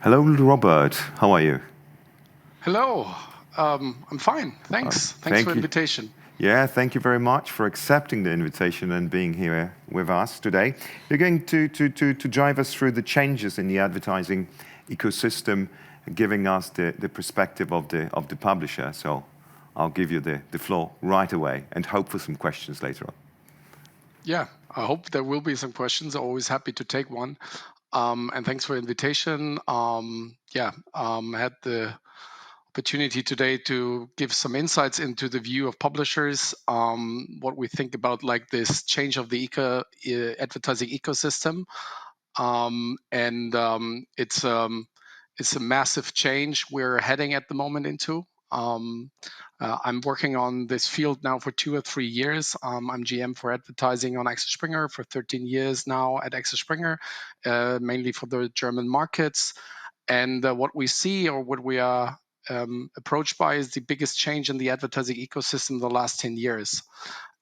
Hello, Robert. How are you? Hello. I'm fine. Thanks. Thanks for the invitation. Yeah, thank you very much for accepting the invitation and being here with us today. You're going to drive us through the changes in the advertising ecosystem, giving us the perspective of the publisher. So I'll give you the floor right away and hope for some questions later on. Yeah, I hope there will be some questions. Always happy to take one. And thanks for the invitation. I had the opportunity today to give some insights into the view of publishers, what we think about like this change of the advertising ecosystem. It's a massive change we're heading at the moment into. I'm working on this field now for 2 or 3 years. I'm GM for advertising on Axel Springer for 13 years now at Axel Springer, mainly for the German markets. And what we see, or what we are approached by, is the biggest change in the advertising ecosystem in the last 10 years.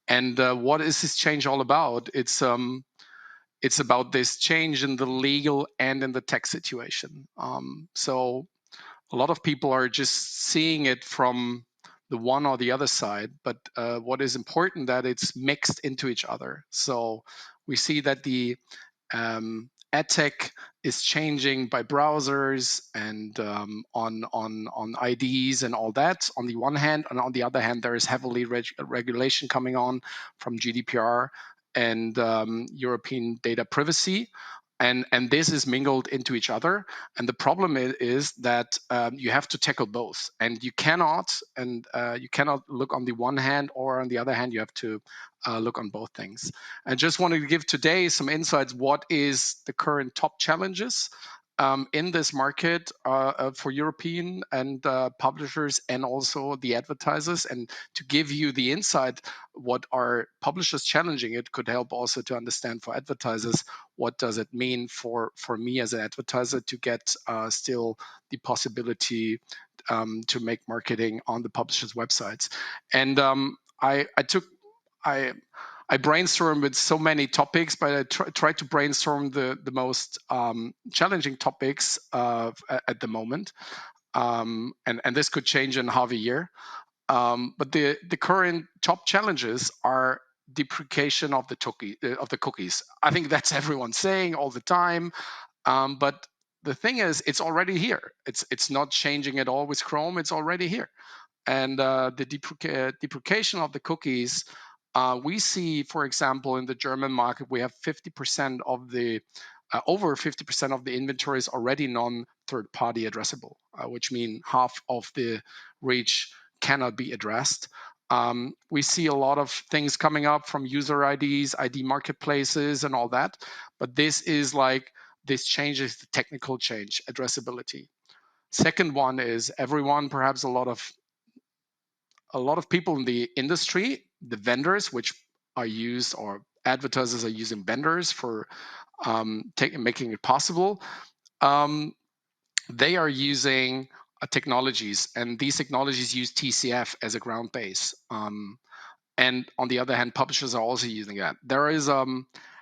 And what is this change all about? It's about this change in the legal and in the tech situation. So a lot of people are just seeing it from the one or the other side, but what is important that it's mixed into each other. So we see that the ad tech is changing by browsers and on IDs and all that on the one hand, and on the other hand, there is heavily regulation coming on from GDPR and European data privacy. And this is mingled into each other, and the problem is that you have to tackle both, and you cannot look on the one hand, or on the other hand you have to look on both things. I just wanted to give today some insights. What is the current top challenges in this market for European and publishers, and also the advertisers, and to give you the insight what are publishers challenging. It could help also to understand for advertisers what does it mean for me as an advertiser to get still the possibility to make marketing on the publishers' websites. And I brainstormed with so many topics, but I tried to brainstorm the most challenging topics at the moment. And this could change in half a year. But the current top challenges are deprecation of the cookies. I think that's everyone saying all the time. But the thing is, it's already here. It's not changing at all with Chrome. It's already here. And the deprecation of the cookies, we see, for example, in the German market, we have 50% of the over 50% of the inventory is already non-third-party addressable, which means half of the reach cannot be addressed. We see a lot of things coming up from user IDs, ID marketplaces, and all that. But this changes the technical change, addressability. Second one is everyone, perhaps a lot of people in the industry, the vendors, which are used, or advertisers are using vendors for making it possible. They are using technologies, and these technologies use TCF as a ground base. And on the other hand, publishers are also using that. There is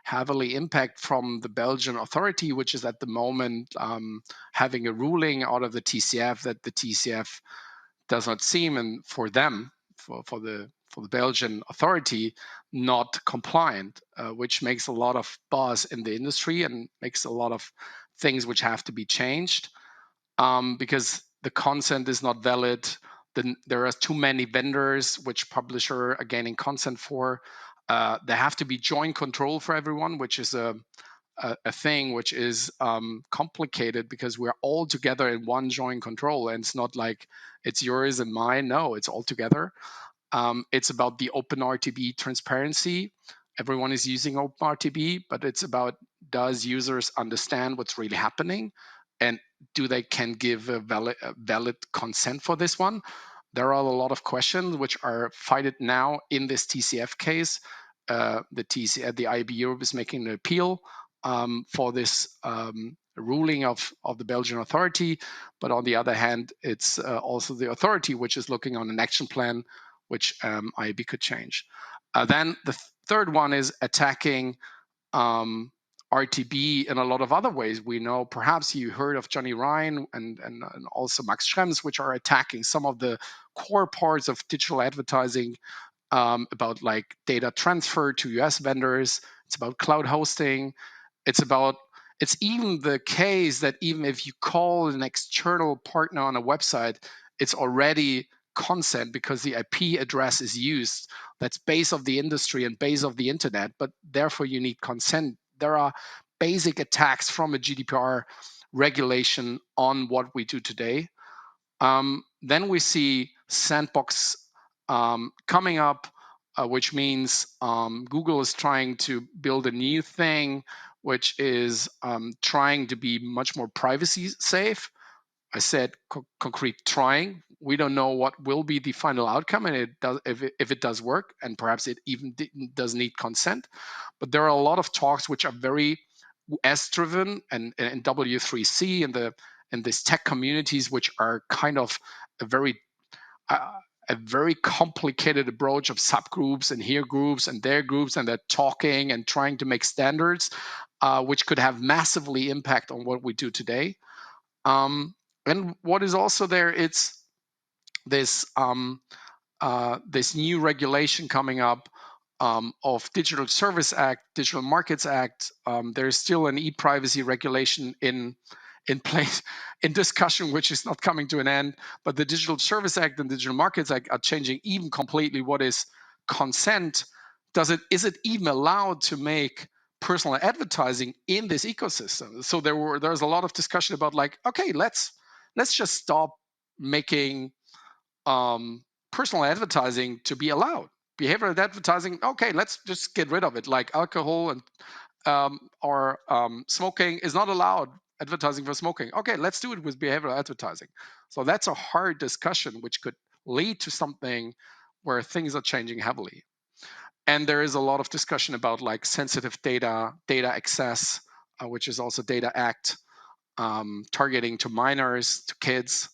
heavily impact from the Belgian authority, which is at the moment having a ruling out of the TCF that the TCF does not seem, and for them, for the Belgian authority, not compliant, which makes a lot of buzz in the industry and makes a lot of things which have to be changed because the consent is not valid. Then there are too many vendors which publisher are gaining consent for. There have to be joint control for everyone, which is a thing which is complicated because we're all together in one joint control, and it's not like it's yours and mine. No, it's all together. It's about the open RTB transparency. Everyone is using open RTB, but it's about, does users understand what's really happening, and do they can give a valid consent for this one? There are a lot of questions which are fighted now in this TCF case. The IAB Europe is making an appeal for this ruling of the Belgian authority, but on the other hand, it's also the authority which is looking on an action plan which IAB could change. Then the third one is attacking RTB in a lot of other ways. We know, perhaps you heard of Johnny Ryan and also Max Schrems, which are attacking some of the core parts of digital advertising, about like data transfer to US vendors. It's about cloud hosting. It's even the case that even if you call an external partner on a website, it's already consent because the IP address is used. That's base of the industry and base of the internet, but therefore you need consent. There are basic attacks from a GDPR regulation on what we do today. Then we see sandbox coming up, which means Google is trying to build a new thing, which is trying to be much more privacy safe. I said concrete trying. We don't know what will be the final outcome, and if it does work, and perhaps it even does need consent. But there are a lot of talks which are very US-driven and W3C and these tech communities, which are kind of a very complicated approach of subgroups and here groups and there groups, and they're talking and trying to make standards, which could have massively impact on what we do today. And what is also there, it's this this new regulation coming up of Digital Service Act, Digital Markets Act. There's still an e-privacy regulation in place, in discussion, which is not coming to an end. But the Digital Service Act and Digital Markets Act are changing even completely what is consent. Is it even allowed to make personal advertising in this ecosystem? So there's a lot of discussion about like, okay, let's just stop making personal advertising to be allowed. Behavioral advertising, okay, let's just get rid of it. Like alcohol and or smoking is not allowed. Advertising for smoking, okay, let's do it with behavioral advertising. So that's a hard discussion, which could lead to something where things are changing heavily. And there is a lot of discussion about like sensitive data access, which is also Data Act, targeting to minors, to kids.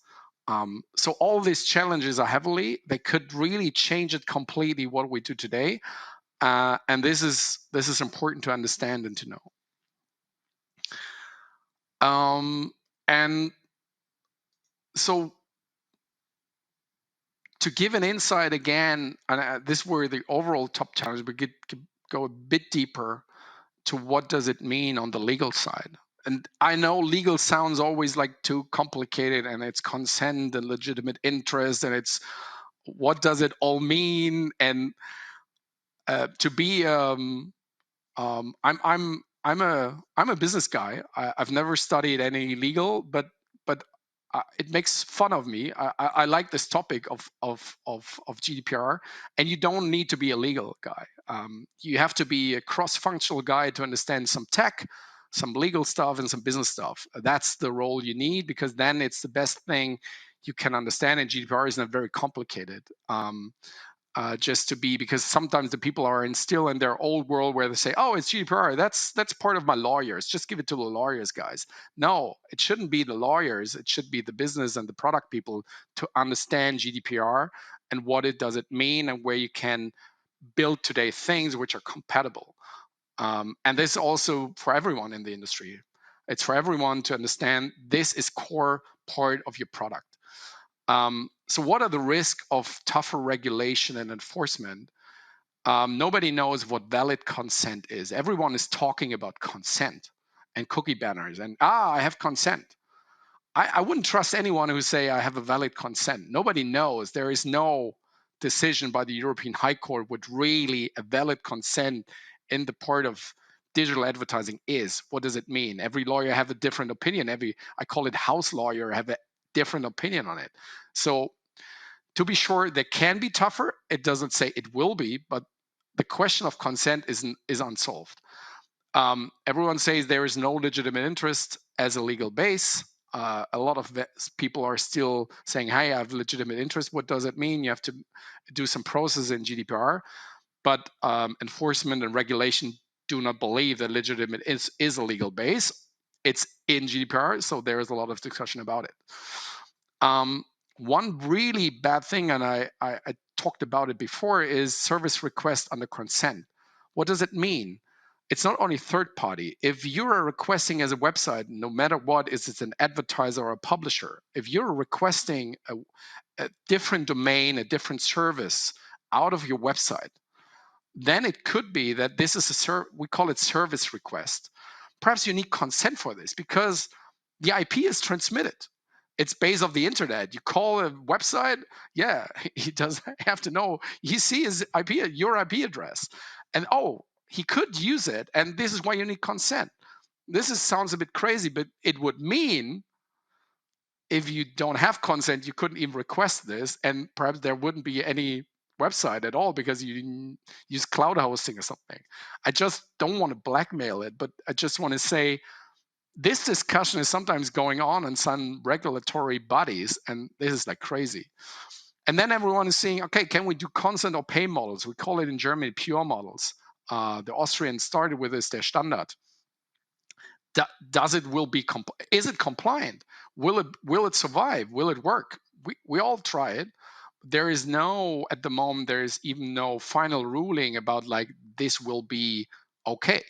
So all these challenges are heavily, they could really change it completely what we do today. And this is important to understand and to know. And so to give an insight again, and this were the overall top challenge, but could go a bit deeper to what does it mean on the legal side. And I know legal sounds always like too complicated, and it's consent and legitimate interest, and it's what does it all mean? And to be I'm a business guy. I've never studied any legal, but it makes fun of me. I like this topic of GDPR, and you don't need to be a legal guy. You have to be a cross-functional guy to understand some tech, some legal stuff, and some business stuff. That's the role you need, because then it's the best thing you can understand. And GDPR is not very complicated. Just to be, because sometimes the people are still in their old world where they say, oh, it's GDPR, that's part of my lawyers, just give it to the lawyers, guys. No, it shouldn't be the lawyers, it should be the business and the product people to understand GDPR and what it does it mean, and where you can build today things which are compatible. And this is also for everyone in the industry. It's for everyone to understand this is core part of your product. So what are the risks of tougher regulation and enforcement? Nobody knows what valid consent is. Everyone is talking about consent and cookie banners and, I have consent. I wouldn't trust anyone who say I have a valid consent. Nobody knows. There is no decision by the European High Court what really a valid consent in the part of digital advertising is. What does it mean? Every lawyer have a different opinion. I call it house lawyer, have a different opinion on it. So to be sure, they can be tougher. It doesn't say it will be, but the question of consent is unsolved. Everyone says there is no legitimate interest as a legal base. A lot of people are still saying, hey, I have legitimate interest. What does it mean? You have to do some process in GDPR. But enforcement and regulation do not believe that legitimate is a legal base. It's in GDPR, so there is a lot of discussion about it. One really bad thing, and I talked about it before, is service request under consent. What does it mean? it's not only third party. If you're requesting as a website, no matter what, is it an advertiser or a publisher, if you're requesting a different domain, a different service out of your website, then it could be that this is we call it service request. Perhaps you need consent for this because the IP is transmitted. It's based off the internet. You call a website, yeah, he does have to know. You see his IP, your IP address, and he could use it, and this is why you need consent. Sounds a bit crazy, but it would mean if you don't have consent, you couldn't even request this, and perhaps there wouldn't be any website at all because you didn't use cloud hosting or something. I just don't want to blackmail it, but I just want to say this discussion is sometimes going on in some regulatory bodies, and this is like crazy. And then everyone is saying, okay, can we do consent or pay models? We call it in Germany pure models. The Austrians started with this, their standard. Is it compliant? Will it survive? Will it work? We all try it. There is at the moment, there is even no final ruling about like this will be okay.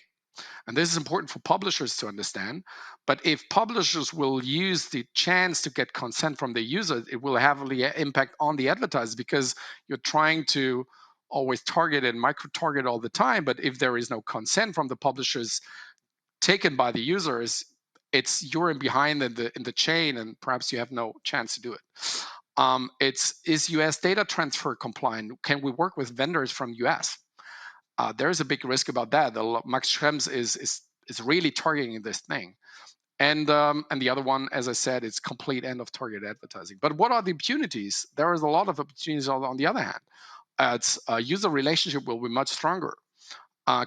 And this is important for publishers to understand. But if publishers will use the chance to get consent from the users, it will heavily impact on the advertisers because you're trying to always target and micro-target all the time. But if there is no consent from the publishers taken by the users, you're behind in the chain, and perhaps you have no chance to do it. Is US data transfer compliant? Can we work with vendors from US? There's a big risk about that. Max Schrems is really targeting this thing. And the other one, as I said, it's complete end of target advertising. But what are the opportunities? There is a lot of opportunities on the other hand. User relationship will be much stronger.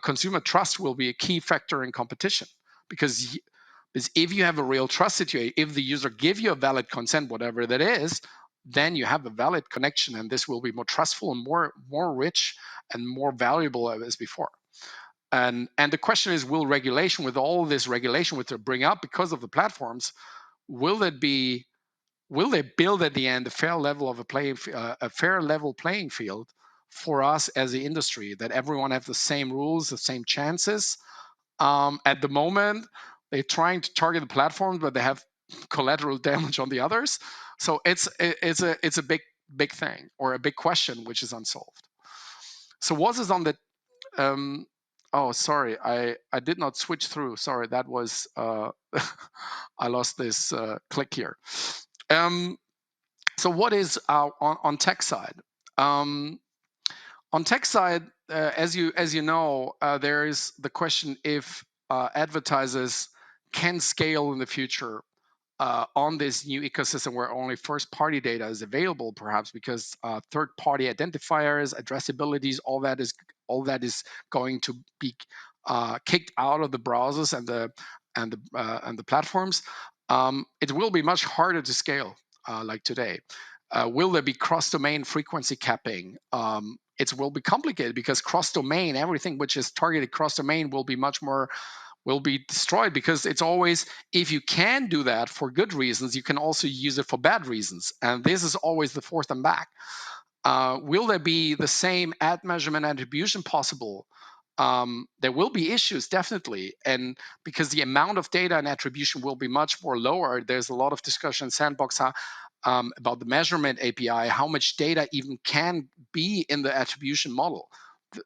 Consumer trust will be a key factor in competition because if you have a real trust situation, if the user give you a valid consent, whatever that is, then you have a valid connection, and this will be more trustful and more rich and more valuable as before. And the question is, will regulation, with all this regulation which they bring up because of the platforms, will they build at the end a fair level playing field for us as the industry, that everyone have the same rules, the same chances? At the moment, they're trying to target the platforms, but they have collateral damage on the others. So it's a big thing, or a big question which is unsolved. So what is on the sorry, I did not switch through. Sorry, that was I lost this click here. So what is on tech side? On tech side, as you know, there is the question if advertisers can scale in the future on this new ecosystem where only first-party data is available, perhaps because third-party identifiers, addressabilities, all that is going to be kicked out of the browsers and the platforms. It will be much harder to scale like today. Will there be cross-domain frequency capping? It will be complicated because cross-domain, everything which is targeted cross-domain will be destroyed, because it's always, if you can do that for good reasons, you can also use it for bad reasons. And this is always the forth and back. Will there be the same ad measurement attribution possible? There will be issues, definitely. And because the amount of data and attribution will be much more lower, there's a lot of discussion in Sandbox about the measurement API, how much data even can be in the attribution model.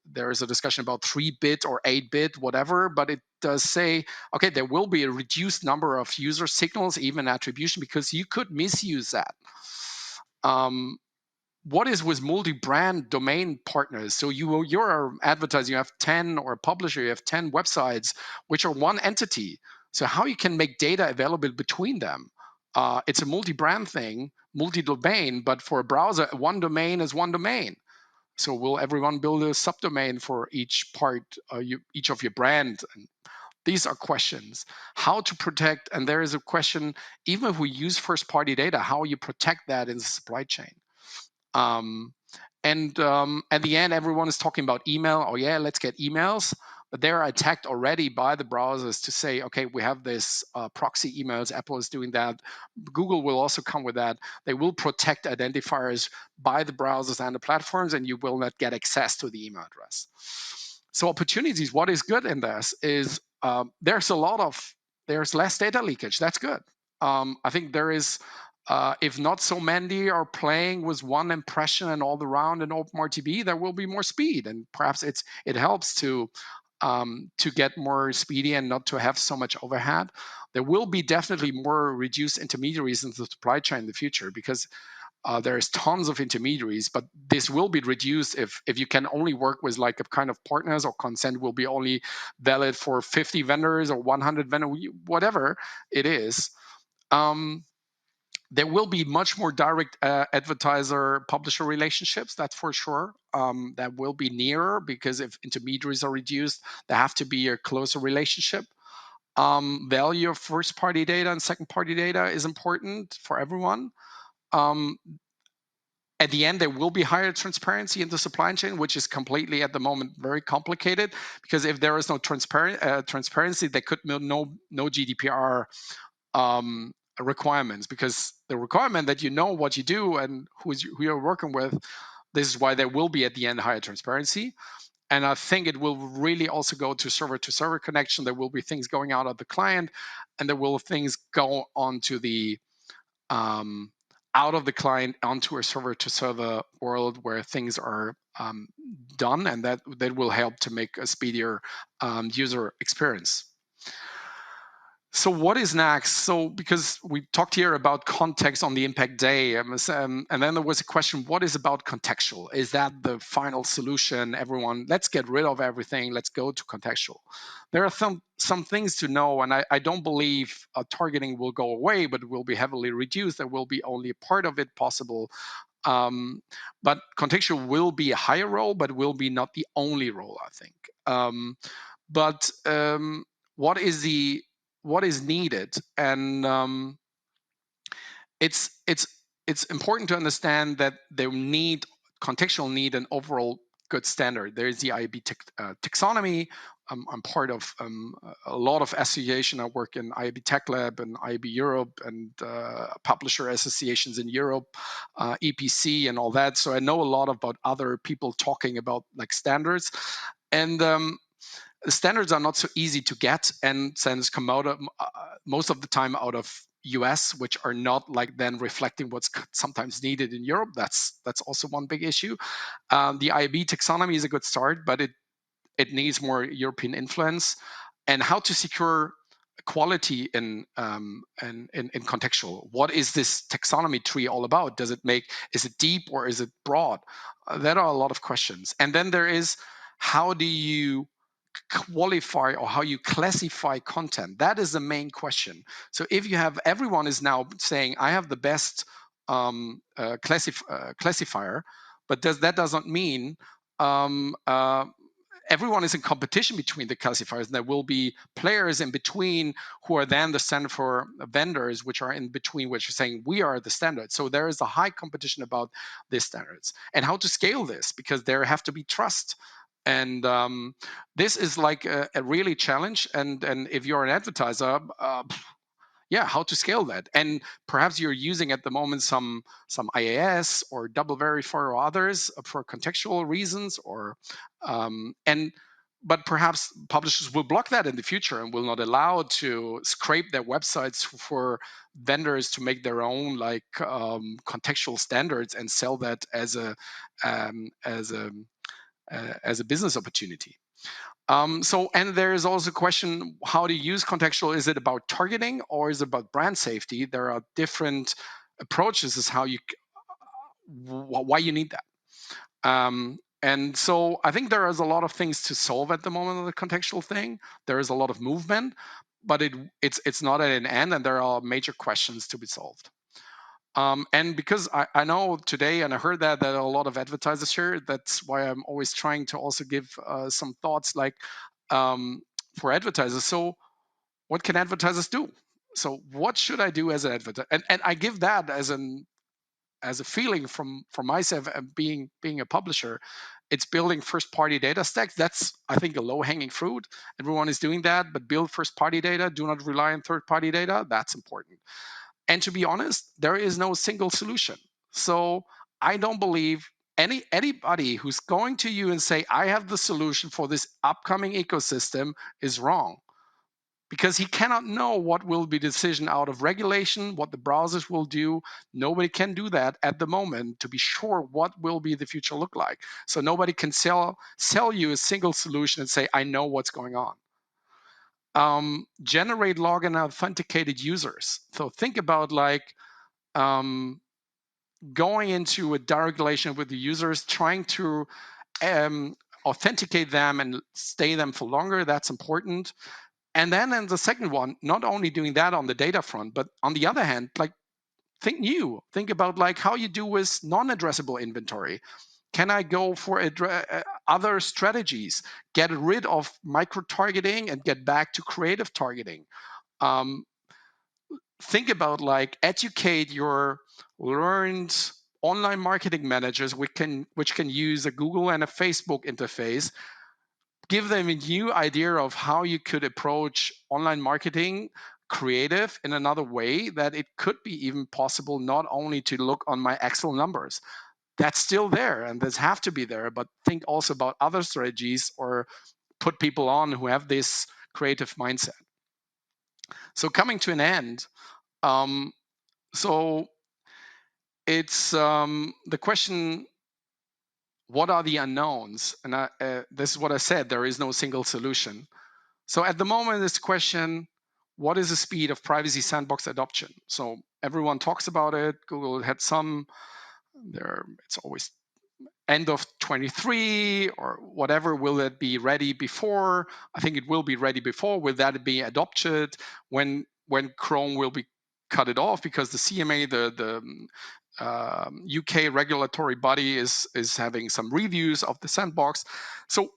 There is a discussion about 3-bit or 8-bit, whatever, but it does say, okay, there will be a reduced number of user signals, even attribution, because you could misuse that. What is with multi-brand domain partners? So you're an advertiser, you have 10, or a publisher, you have 10 websites, which are one entity. So how you can make data available between them? It's a multi-brand thing, multi-domain, but for a browser, one domain is one domain. So will everyone build a subdomain for each part, each of your brand? And these are questions. How to protect, and there is a question, even if we use first-party data, how you protect that in the supply chain. At the end, everyone is talking about email. Oh yeah, let's get emails. But they're attacked already by the browsers to say, okay, we have this proxy emails. Apple is doing that. Google will also come with that. They will protect identifiers by the browsers and the platforms, and you will not get access to the email address. So opportunities, what is good in this is there's less data leakage. That's good. I think there is, if not so many are playing with one impression and all around in OpenRTB, there will be more speed, and perhaps it helps to get more speedy and not to have so much overhead. There will be definitely more reduced intermediaries in the supply chain in the future, because there's tons of intermediaries, but this will be reduced if you can only work with like a kind of partners, or consent will be only valid for 50 vendors or 100 vendors, whatever it is. There will be much more direct advertiser-publisher relationships, that's for sure. That will be nearer, because if intermediaries are reduced, there have to be a closer relationship. Value of first-party data and second-party data is important for everyone. At the end, there will be higher transparency in the supply chain, which is completely, at the moment, very complicated, because if there is no transparency, there could be no GDPR requirements, because the requirement that you know what you do and who you're working with, this is why there will be, at the end, higher transparency. And I think it will really also go to server connection. There will be things going out of the client, and there will things go onto the out of the client onto a server-to-server world where things are done, and that will help to make a speedier user experience. So what is next? So because we talked here about context on the impact day, and then there was a question, what is about contextual? Is that the final solution? Everyone, let's get rid of everything. Let's go to contextual. There are some things to know, and I don't believe targeting will go away, but it will be heavily reduced. There will be only a part of it possible. But contextual will be a higher role, but will be not the only role, I think. What is needed, and it's important to understand that contextual need an overall good standard. There is the IAB taxonomy. I'm part of a lot of association. I work in IAB Tech Lab and IAB Europe and publisher associations in Europe, EPC and all that. So I know a lot about other people talking about like standards, and the standards are not so easy to get, and standards come out of most of the time out of US, which are not like then reflecting what's sometimes needed in Europe. That's also one big issue. The IAB taxonomy is a good start, but it needs more European influence. And how to secure quality in contextual. What is this taxonomy tree all about? Is it deep or is it broad? There are a lot of questions. And then there is, how do you qualify or how you classify content? That is the main question. So if you have, everyone is now saying, I have the best classifier, but that doesn't mean everyone is in competition between the classifiers, and there will be players in between who are then the standard for vendors, which are in between, which are saying we are the standard. So there is a high competition about these standards and how to scale this, because there have to be trust. And this is like a really challenge. And if you're an advertiser, how to scale that? And perhaps you're using at the moment some IAS or double verifier or others for contextual reasons, but perhaps publishers will block that in the future and will not allow to scrape their websites for vendors to make their own like contextual standards and sell that as a business opportunity. And there is also a question, how to use contextual. Is it about targeting or is it about brand safety? There are different approaches as why you need that. And so I think there is a lot of things to solve at the moment on the contextual thing. There is a lot of movement, but it's not at an end, and there are major questions to be solved. And because I know today, and I heard that there are a lot of advertisers here, that's why I'm always trying to also give some thoughts like for advertisers. So what can advertisers do? So what should I do as an advertiser? And I give that as a feeling from myself being a publisher. It's building first-party data stacks. That's, I think, a low-hanging fruit. Everyone is doing that, but build first-party data. Do not rely on third-party data. That's important. And to be honest, there is no single solution. So I don't believe anybody who's going to you and say, I have the solution for this upcoming ecosystem is wrong. Because he cannot know what will be the decision out of regulation, what the browsers will do. Nobody can do that at the moment to be sure what will be the future look like. So nobody can sell you a single solution and say, I know what's going on. Generate, log, and authenticated users. So think about like going into a direct relation with the users, trying to authenticate them and stay them for longer. That's important. And then in the second one, not only doing that on the data front, but on the other hand, like think new. Think about like how you do with non-addressable inventory. Can I go for other strategies? Get rid of micro-targeting and get back to creative targeting. Think about like educate your learned online marketing managers which can use a Google and a Facebook interface. Give them a new idea of how you could approach online marketing creative in another way, that it could be even possible not only to look on my Excel numbers. That's still there and those have to be there, but think also about other strategies or put people on who have this creative mindset. So coming to an end, so it's the question, what are the unknowns? And this is what I said, there is no single solution. So at the moment, this question, what is the speed of privacy sandbox adoption? So everyone talks about it. Google had some, it's always end of 23 or whatever. Will it be ready before? I think it will be ready before. Will that be adopted? When Chrome will be cut it off, because the CMA, the UK regulatory body, is having some reviews of the sandbox. So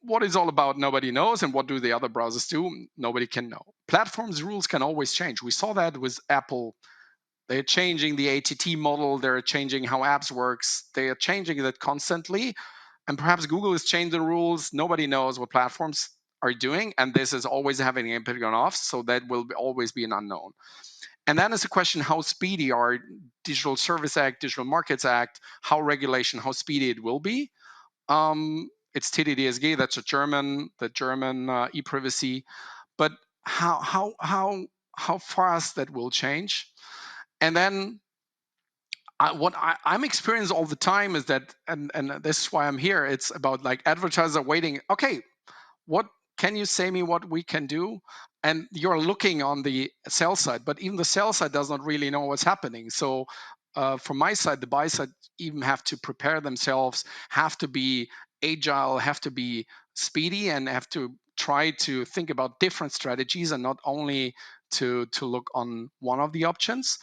what it's all about, nobody knows. And what do the other browsers do? Nobody can know. Platforms rules can always change. We saw that with Apple. They're changing the ATT model. They're changing how apps works. They are changing that constantly. And perhaps Google is changing the rules. Nobody knows what platforms are doing. And this is always having an impact on us. So that will always be an unknown. And then is the question, how speedy are Digital Service Act, Digital Markets Act, how regulation, how speedy it will be. It's TDDSG, that's the German e-privacy, but how fast that will change. And then what I'm experiencing all the time is that, and this is why I'm here, it's about like advertisers are waiting, okay, what can you say me what we can do? And you're looking on the sell side, but even the sell side does not really know what's happening. So from my side, the buy side even have to prepare themselves, have to be agile, have to be speedy, and have to try to think about different strategies and not only to look on one of the options.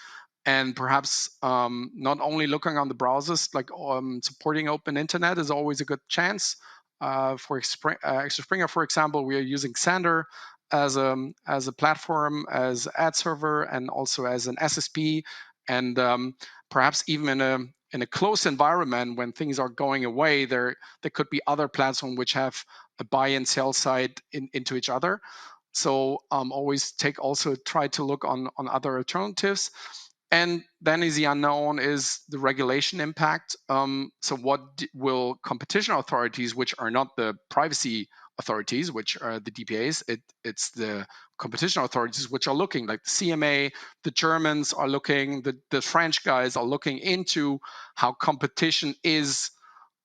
And perhaps not only looking on the browsers, like supporting open internet is always a good chance. For Axel Springer, for example, we are using Xandr as a platform, as ad server, and also as an SSP. And perhaps even in a closed environment, when things are going away, there could be other platforms which have a buy and sell side into each other. So always try to look on other alternatives. And then is the unknown is the regulation impact. So what will competition authorities, which are not the privacy authorities, which are the DPAs, it's the competition authorities which are looking, like the CMA, the Germans are looking, the French guys are looking into how competition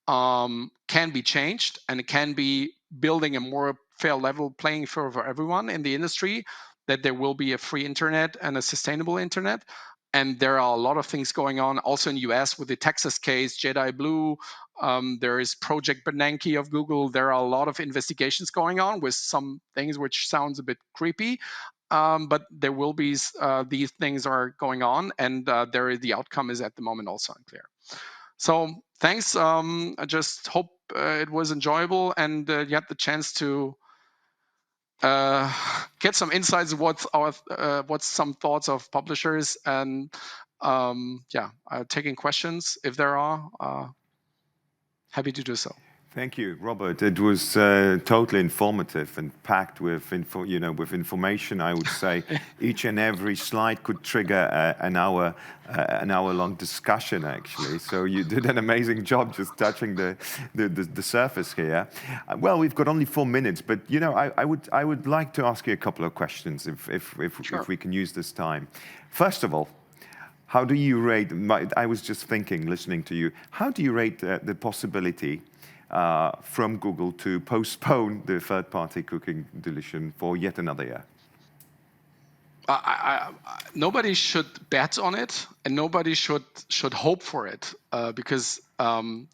can be changed, and it can be building a more fair level playing field for everyone in the industry, that there will be a free internet and a sustainable internet. And there are a lot of things going on also in US with the Texas case, Jedi Blue. There is Project Blanck of Google. There are a lot of investigations going on with some things which sounds a bit creepy. But there will be these things are going on, and the outcome is at the moment also unclear. So thanks. I just hope it was enjoyable and you had the chance to get some insights. What's some thoughts of publishers, and taking questions if there are. Happy to do so. Thank you, Robert. It was totally informative and packed with, with information. I would say each and every slide could trigger an hour-long discussion, actually. So you did an amazing job just touching the surface here. Well, we've got only 4 minutes, but I would like to ask you a couple of questions if we can use this time. First of all, how do you rate? I was just thinking, listening to you. How do you rate the possibility from Google to postpone the third-party cookie deletion for yet another year? Nobody should bet on it, and nobody should hope for it, because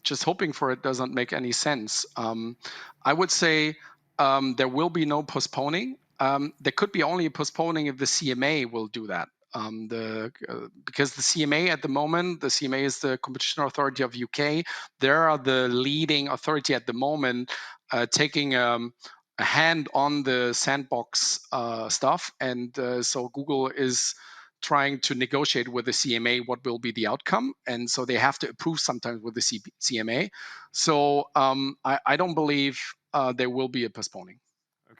just hoping for it doesn't make any sense. I would say there will be no postponing. There could be only a postponing if the CMA will do that. Because the CMA at the moment, the CMA is the Competition Authority of UK. They are the leading authority at the moment, taking a hand on the sandbox stuff, and so Google is trying to negotiate with the CMA what will be the outcome, and so they have to approve sometimes with the CMA. So I don't believe there will be a postponing.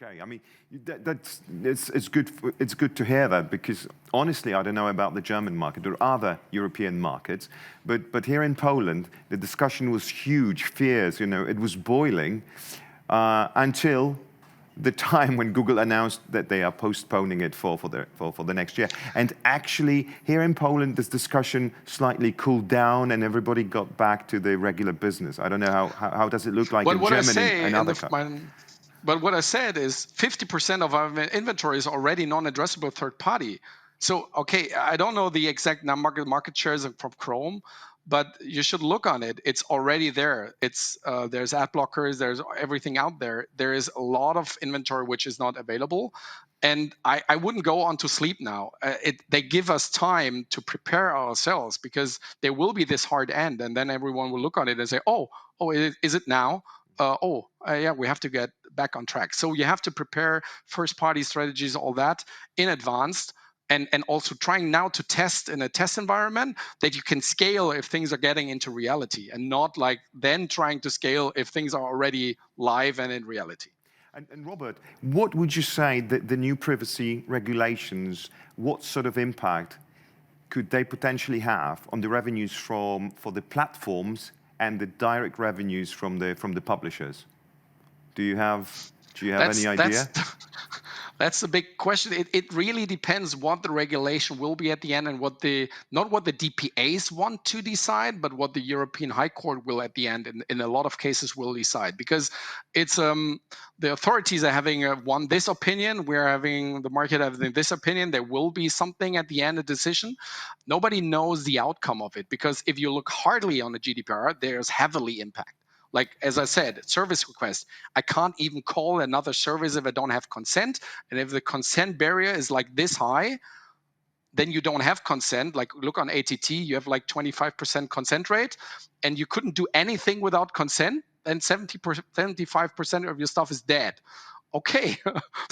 Okay, I mean, it's good. It's good to hear that, because honestly, I don't know about the German market or other European markets, but here in Poland, the discussion was huge, fierce. It was boiling until the time when Google announced that they are postponing it for the next year. And actually, here in Poland, this discussion slightly cooled down, and everybody got back to the regular business. I don't know how does it look like in Germany and other countries. But what I said is 50% of our inventory is already non-addressable third party. So, okay, I don't know the exact market shares from Chrome, but you should look on it. It's already there. There's ad blockers, there's everything out there. There is a lot of inventory which is not available. And I wouldn't go on to sleep now. They give us time to prepare ourselves, because there will be this hard end. And then everyone will look on it and say, oh, is it now? Yeah, we have to get back on track. So you have to prepare first-party strategies, all that in advance, and also trying now to test in a test environment that you can scale if things are getting into reality, and not like then trying to scale if things are already live and in reality. And Robert, what would you say that the new privacy regulations, what sort of impact could they potentially have on the revenues for the platforms and the direct revenues from the publishers? Do you have any idea? That's a big question. It really depends what the regulation will be at the end, and not what the DPAs want to decide, but what the European High Court will at the end, in a lot of cases, will decide. Because it's the authorities are having this opinion, we're having the market having this opinion. There will be something at the end, a decision. Nobody knows the outcome of it, because if you look hardly on the GDPR, there's heavily impact. Like, as I said, service request. I can't even call another service if I don't have consent. And if the consent barrier is like this high, then you don't have consent. Like, look on ATT, you have like 25% consent rate, and you couldn't do anything without consent, then 75% of your stuff is dead. Okay,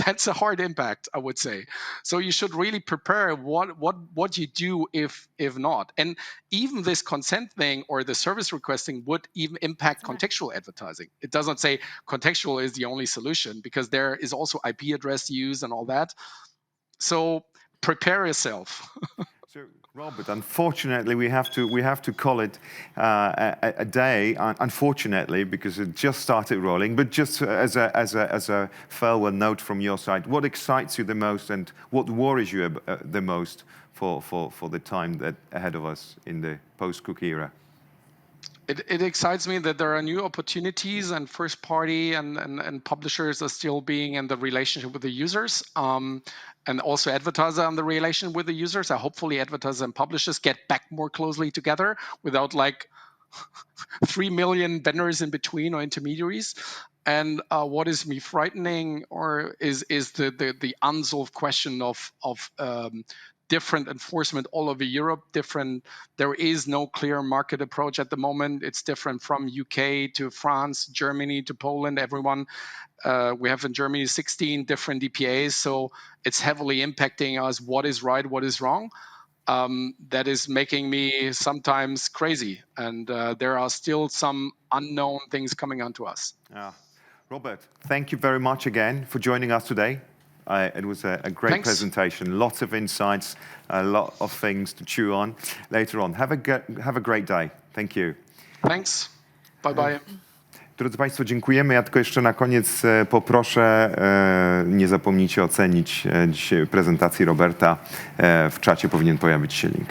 that's a hard impact, I would say. So you should really prepare what you do if not. And even this consent thing or the service requesting would even impact contextual advertising. It doesn't say contextual is the only solution, because there is also IP address use and all that. So prepare yourself. So, Robert, unfortunately, we have to call it a day. Unfortunately, because it just started rolling. But just as a farewell note from your side, what excites you the most, and what worries you the most for the time that ahead of us in the post-cookie era? It excites me that there are new opportunities, and first party and publishers are still being in the relationship with the users, and also advertiser on the relation with the users. Hopefully advertisers and publishers get back more closely together without like 3 million vendors in between or intermediaries. And what is me frightening is the unsolved question of different enforcement all over Europe. There is no clear market approach at the moment. It's different from UK to France, Germany to Poland. Everyone, we have in Germany 16 different DPAs, so it's heavily impacting us. What is right, what is wrong? that is making me sometimes crazy. And there are still some unknown things coming onto us. Robert, thank you very much again for joining us today. It was a great Thanks. presentation, lots of insights, a lot of things to chew on later on. Have a great day. Thank you. Thanks. Bye-bye. Drodzy Państwo, dziękujemy. Ja tylko jeszcze na koniec poproszę, nie zapomnijcie ocenić dzisiaj prezentacji Roberta. W czacie powinien pojawić się link.